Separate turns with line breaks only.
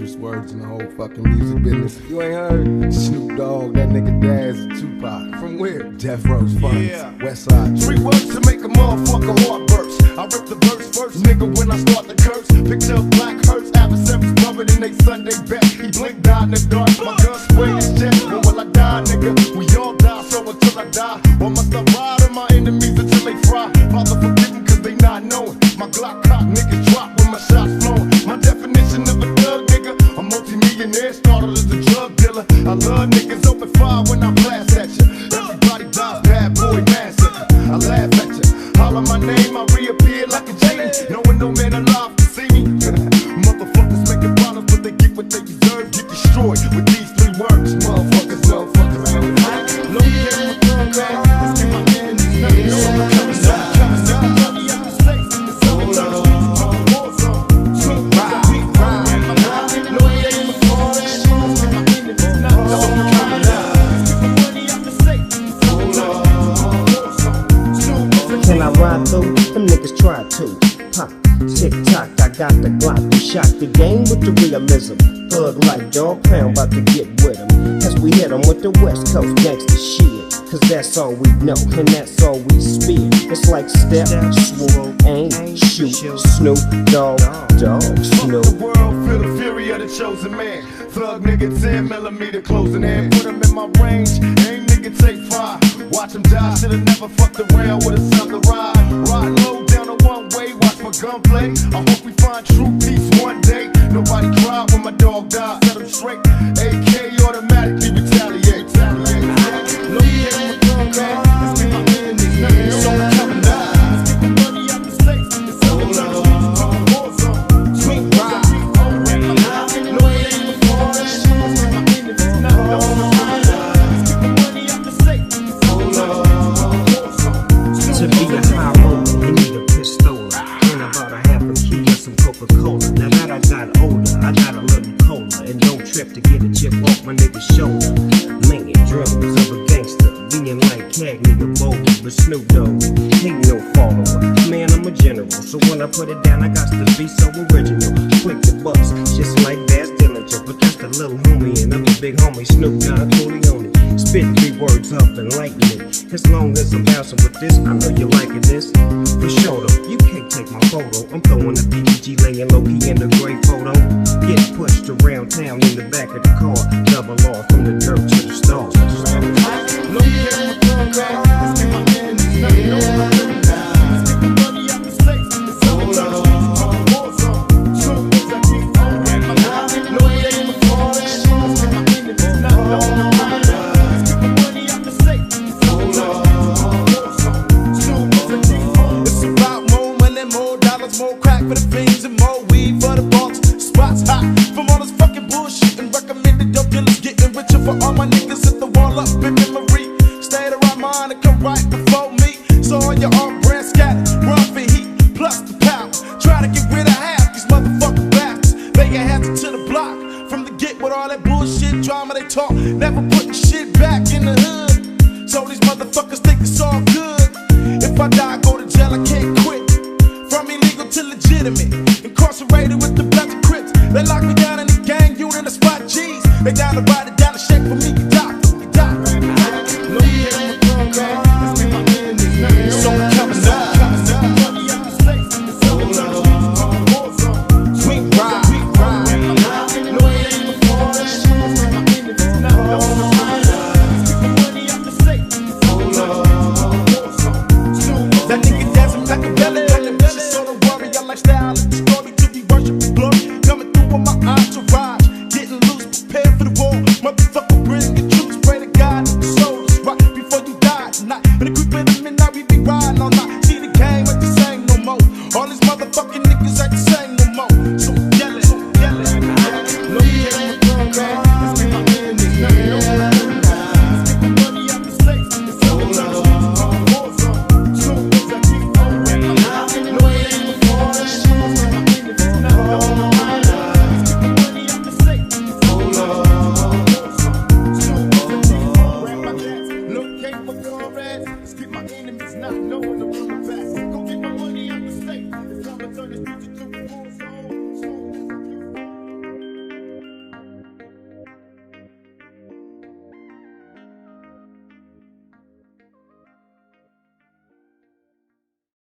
dangerous words in the whole fucking music business. You ain't heard? Snoop Dogg, that nigga dad's a Tupac. From where? Death Row's Funds, yeah. West Side. 3 words to make a motherfucker heart burst. I rip the verse first, nigga, when I start to curse. Picture of black hearse, adversaries covered in they Sunday best. He blinked out in the dark, my gun sprayed his chest. When will I die, nigga? We all die, so until I die. Or must I ride on my enemies until they fry? Father forgive me cause they not knowing. My Glock cock niggas drop when my shots flowing. My definition of a thug, nigga, a multi-millionaire, started as a drug dealer. I love niggas open fire when I blast at you. Everybody dies, bad boy, massacre. I laugh at you, holler my name, I reappear like a Jane. Knowing no man alive can see me. Motherfuckers making problems, but they get what they deserve. Get destroyed with these 3 words. Motherfuckers, motherfuckers. No game of thug, man. Let's get my hand in these nuts. No, I'm coming down.
Can I ride through? Them niggas try to. Pop, tick tock, I got the Glock. We shot the game with the realism. Thug like dog pound, about to get with them. As we hit them with the West Coast gangsta shit. Cause that's all we know, and that's all we spit. It's like step, swoop, aim, shoot. Snoop, dog, Snoop.
The world feel the fury of the chosen man. Thug nigga 10mm closing in. Put him in my range, aim nigga take fire. Watch him die, should've never fucked around with a Southern ride. Ride low down a one-way, watch my gunplay. I hope we find true peace one day. Nobody cried when my dog died, set him straight. AK automatically retaliate. No game of thug, man. Let's get my hand in these nuts. So I'm coming down. Let's get the money out the States. It's all the time. War zone. Sweet ride. No game of thug, let's get my hand in these nuts. Let's get the money out the States.
To be a high roller, you need a pistol and about a half a key of some Coca-Cola. Now that I got older, I got a little cola. And don't trip to get a chip off my nigga's shoulder. Man, drums of a gangster, being like Cagney or Bowie. But Snoop Dogg, ain't no follower. Man, I'm a general, so when I put it down, I got to be so original. Quick to bust, just like Bass Dillinger. But that's the little homie, and I'm the big homie, Snoop Dogg, Corleone. Spit 3 words up and lighten it. As long as I'm bouncing with this, I know you're liking this. For sure though, you can't take my photo. I'm throwing the BBG laying low-key in the gray photo. Get pushed around town in the back of the car. Double off from the dirt to the stars.
No game of thug, man. Let's get my hand in these nuts. No, I'm coming down. Let's get the money out the States. It's all the time. War zone. True things I keep on. No game of thug, let's get my hand in these nuts. No, I'm coming down. Let's get the money out the States. It's all the time. War zone. True things I keep on.
It's about more money, more dollars, more crack for the fiends, and more weed for the box. Spots hot from all this fucking bullshit, and recommended dope dealers getting richer for all my niggas. Hit the wall up in memory. Stay the right mind and come right before me. So all your off brand scat, run for heat, plus the power. Try to get rid of half these motherfucking bastards. They get hands to the block from the get with all that bullshit drama they talk. Never putting shit back in the hood. So these motherfuckers